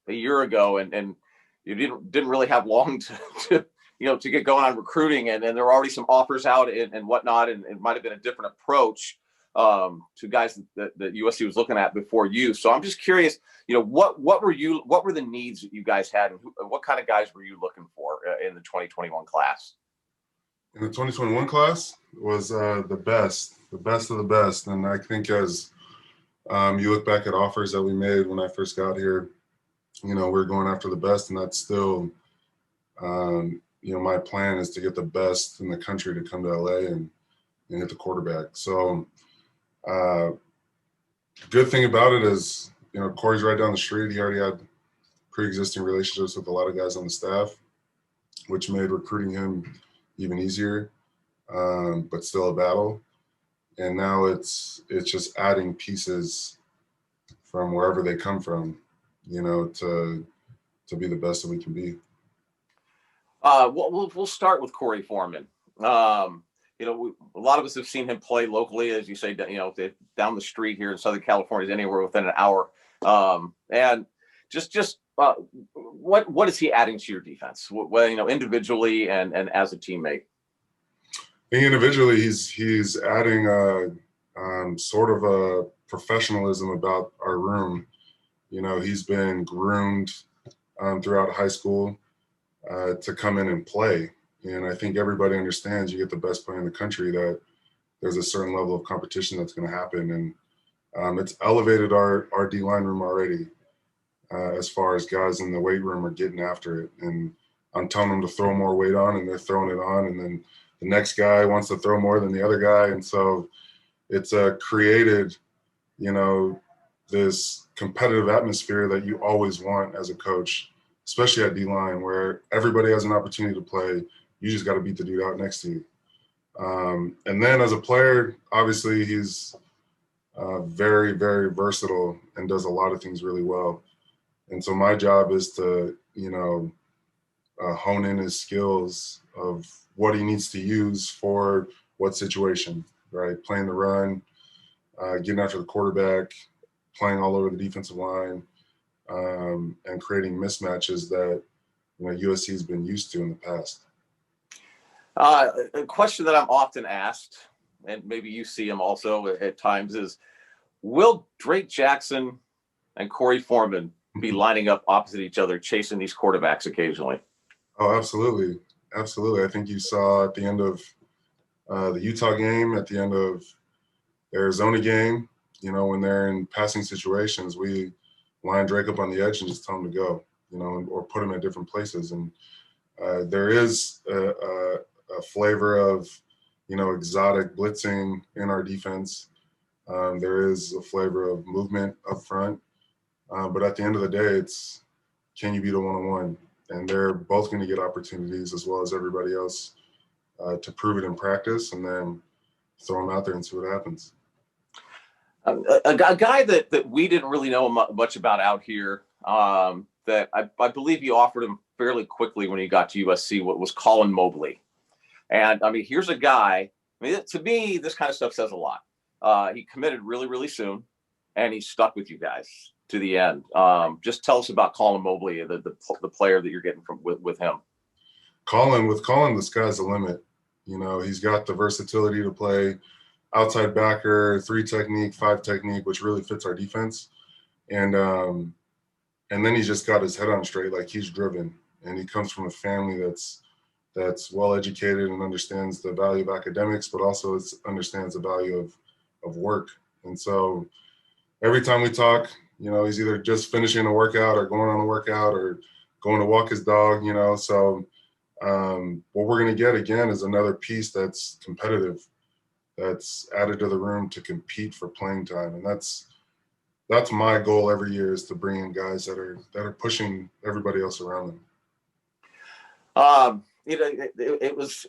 a year ago, and you didn't really have long to to get going on recruiting, and there were already some offers out and whatnot, and it might have been a different approach to guys that USC was looking at before you. So I'm just curious, what were the needs that you guys had, and what kind of guys were you looking for in the 2021 class? In the 2021 class was the best of the best. And I think as you look back at offers that we made when I first got here, we're going after the best, and that's still, my plan is to get the best in the country to come to LA and hit the quarterback. So good thing about it is, Corey's right down the street. He already had pre-existing relationships with a lot of guys on the staff, which made recruiting him even easier, but still a battle. And now it's just adding pieces from wherever they come from, to be the best that we can be. We'll start with Corey Foreman. A lot of us have seen him play locally, as you say, down the street here in Southern California, anywhere within an hour. And what is he adding to your defense? Individually and as a teammate. I think individually, he's adding sort of a professionalism about our room. He's been groomed throughout high school to come in and play. And I think everybody understands you get the best player in the country, that there's a certain level of competition that's going to happen. And it's elevated our D-line room already as far as guys in the weight room are getting after it. And I'm telling them to throw more weight on, and they're throwing it on. And then the next guy wants to throw more than the other guy. And so it's created, this competitive atmosphere that you always want as a coach, especially at D-line, where everybody has an opportunity to play. You just got to beat the dude out next to you. And then as a player, obviously he's very, very versatile and does a lot of things really well. And so my job is to, hone in his skills of what he needs to use for what situation, right? Playing the run, getting after the quarterback, playing all over the defensive line, and creating mismatches that USC has been used to in the past. A question that I'm often asked, and maybe you see him also at times, is will Drake Jackson and Corey Foreman be lining up opposite each other, chasing these quarterbacks occasionally? Oh, absolutely. Absolutely. I think you saw at the end of the Utah game, at the end of the Arizona game, when they're in passing situations, we line Drake up on the edge and just tell him to go, or put him at different places. And there is a flavor of, exotic blitzing in our defense. There is a flavor of movement up front. But at the end of the day, it's, can you beat a one-on-one? And they're both going to get opportunities, as well as everybody else, to prove it in practice, and then throw them out there and see what happens. A guy that we didn't really know much about out here, that I believe you offered him fairly quickly when he got to USC, was Colin Mobley. And here's a guy, to me, this kind of stuff says a lot. He committed really, really soon, and he stuck with you guys to the end. Just tell us about Colin Mobley, the player that you're getting with him. With Colin, the sky's the limit. He's got the versatility to play outside backer, 3 technique, 5 technique, which really fits our defense. And then he's just got his head on straight, like he's driven. And he comes from a family that's well educated and understands the value of academics, but also understands the value of work. And so every time we talk, he's either just finishing a workout or going on a workout or going to walk his dog, So what we're going to get, again, is another piece that's competitive, that's added to the room to compete for playing time. And that's my goal every year, is to bring in guys that are pushing everybody else around them. It was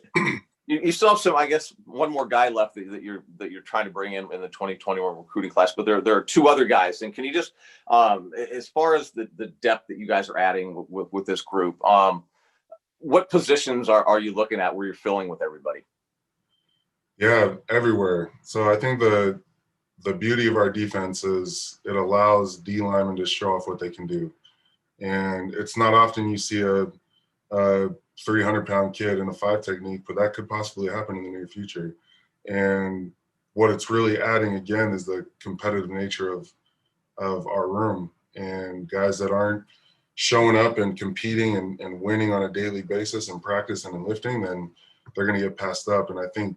you still have some, I guess, one more guy left that you're trying to bring in the 2021 recruiting class, but there are 2 other guys. And can you just, as far as the depth that you guys are adding with this group, what positions are you looking at where you're filling with everybody? Yeah, everywhere. So I think the beauty of our defense is it allows D linemen to show off what they can do. And it's not often you see a 300-pound kid in a 5 technique, but that could possibly happen in the near future. And what it's really adding again is the competitive nature of our room, and guys that aren't showing up and competing and winning on a daily basis in practice and in lifting, then they're going to get passed up. And I think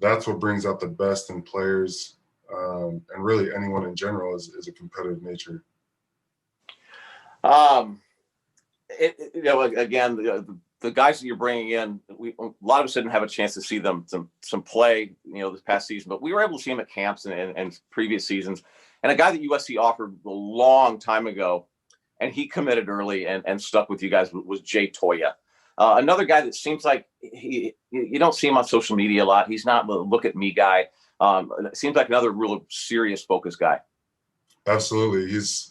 that's what brings out the best in players, and really anyone in general is a competitive nature. Again, the guys that you're bringing in, a lot of us didn't have a chance to see them some play, this past season, but we were able to see them at camps and previous seasons. And a guy that USC offered a long time ago, and he committed early and stuck with you guys, was Toyah. Another guy that seems like you don't see him on social media a lot. He's not the look at me guy. It seems like another real serious focus guy. Absolutely. He's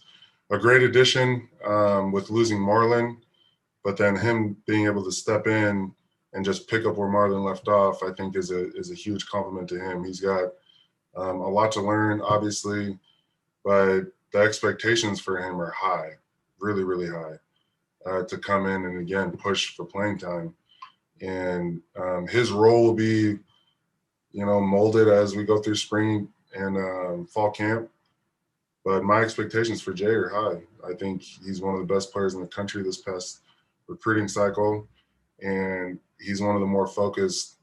a great addition with losing Marlon, but then him being able to step in and just pick up where Marlon left off, I think is a huge compliment to him. He's got a lot to learn, obviously, but the expectations for him are high, really, really high, to come in and again push for playing time. And his role will be, molded as we go through spring and fall camp. But my expectations for Jay are high. I think he's one of the best players in the country this past recruiting cycle, and he's one of the more focused,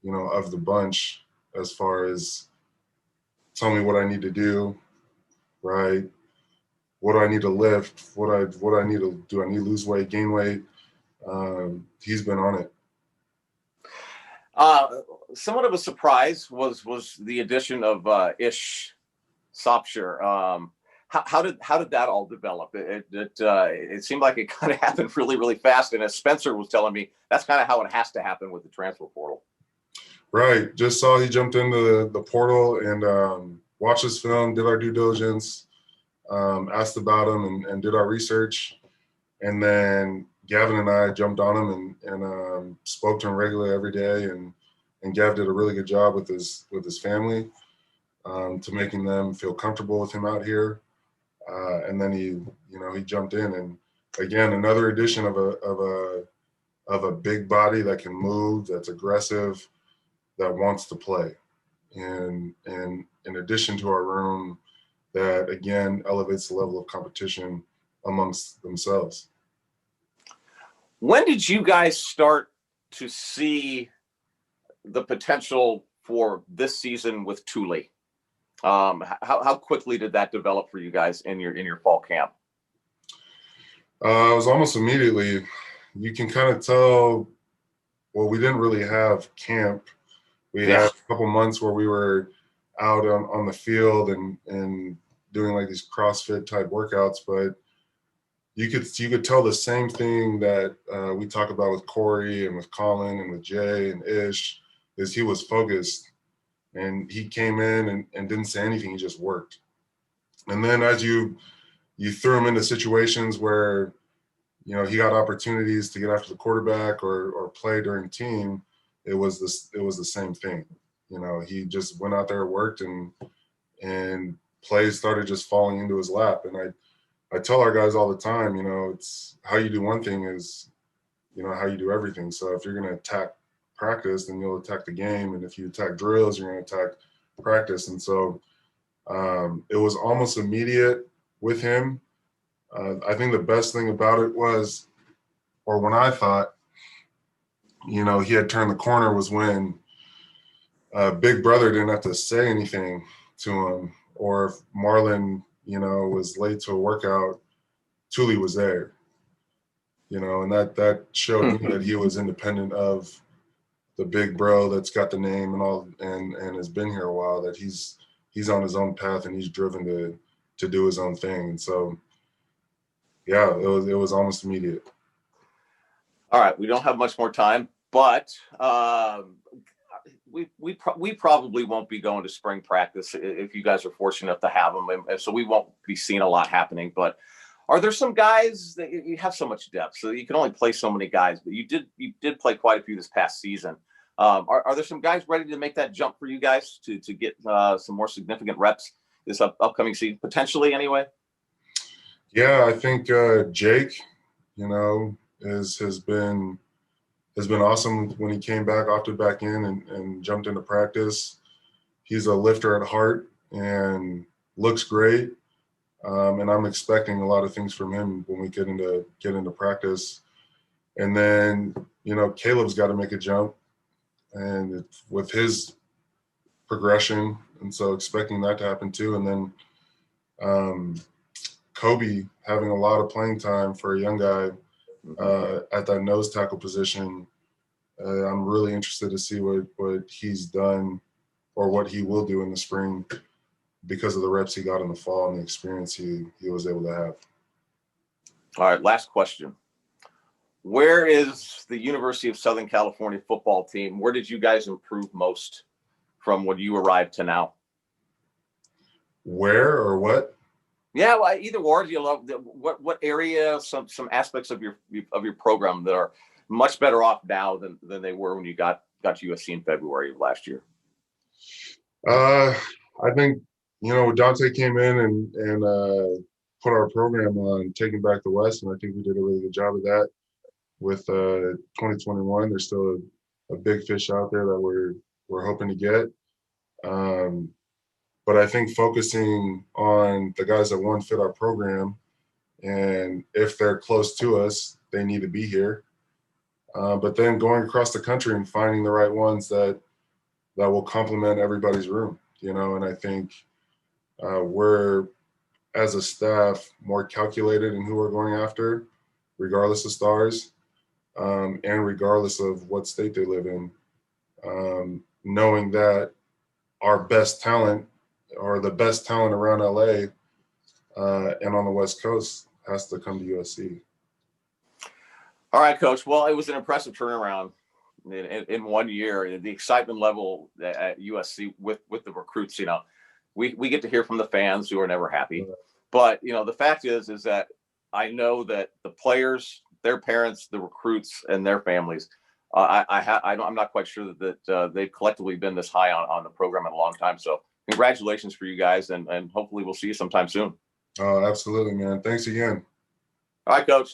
of the bunch as far as tell me what I need to do, right? What do I need to lift? What I need to do? I need to lose weight, gain weight. He's been on it. Somewhat of a surprise was the addition of Ish Sopsher. How did that all develop? It seemed like it kind of happened really, really fast. And as Spencer was telling me, that's kind of how it has to happen with the transfer portal. Right. Just saw he jumped into the portal and watched his film, did our due diligence, asked about him and did our research. And then Gavin and I jumped on him and spoke to him regularly every day. And Gav did a really good job with his family to making them feel comfortable with him out here. And then he jumped in, and again, another addition of a big body that can move, that's aggressive, that wants to play. And in addition to our room, that again elevates the level of competition amongst themselves. When did you guys start to see the potential for this season with Thule? How quickly did that develop for you guys in your fall camp? It was almost immediately. You can kind of tell. Well, we didn't really have camp. We had a couple months where we were out on the field and doing like these CrossFit type workouts, but you could tell the same thing that we talk about with Corey and with Colin and with Jay and Ish, is he was focused. And he came in and didn't say anything. He just worked. And then as you threw him into situations where, he got opportunities to get after the quarterback or play during team, it was the same thing. He just went out there, worked, and plays started just falling into his lap. And I tell our guys all the time, it's how you do one thing is, how you do everything. So if you're going to attack practice, then you'll attack the game, and if you attack drills, you're going to attack practice. And so it was almost immediate with him. I think the best thing about it was, or when I thought, he had turned the corner, was when Big Brother didn't have to say anything to him, or if Marlon, was late to a workout, Thule was there, and that showed me that he was independent of the big bro that's got the name and all and has been here a while, that he's on his own path and he's driven to do his own thing. And so it was almost immediate. All right, we don't have much more time, but we probably won't be going to spring practice if you guys are fortunate enough to have them, and so we won't be seeing a lot happening. But are there some guys that you have so much depth, so you can only play so many guys, but you did play quite a few this past season. Are there some guys ready to make that jump for you guys to get some more significant reps this upcoming season, potentially anyway? Yeah, I think Jake, has been awesome when he came back, opted back in and jumped into practice. He's a lifter at heart and looks great. And I'm expecting a lot of things from him when we get into practice. And then, Caleb's got to make a jump, and with his progression, and so expecting that to happen too. And then Kobe having a lot of playing time for a young guy at that nose tackle position. I'm really interested to see what he's done or what he will do in the spring because of the reps he got in the fall and the experience he was able to have. All right, last question. Where is the University of Southern California football team? Where did you guys improve most from when you arrived to now? Where or what? Yeah, well, either or. Do you love what area? Some aspects of your program that are much better off now than they were when you got to USC in February of last year. I think Dante came in and put our program on taking back the West, and I think we did a really good job of that. With 2021, there's still a big fish out there that we're hoping to get. But I think focusing on the guys that fit our program, and if they're close to us, they need to be here. But then going across the country and finding the right ones that will complement everybody's room, and I think we're, as a staff, more calculated in who we're going after, regardless of stars, and regardless of what state they live in, knowing that our best talent or the best talent around LA and on the West Coast has to come to USC. All right, Coach. Well, it was an impressive turnaround in 1 year. The excitement level at USC with the recruits, we get to hear from the fans who are never happy. But, the fact is that I know that the players, their parents, the recruits, and their families, I'm not quite sure that they've collectively been this high on the program in a long time. So congratulations for you guys, and hopefully we'll see you sometime soon. Oh, absolutely, man. Thanks again. All right, Coach.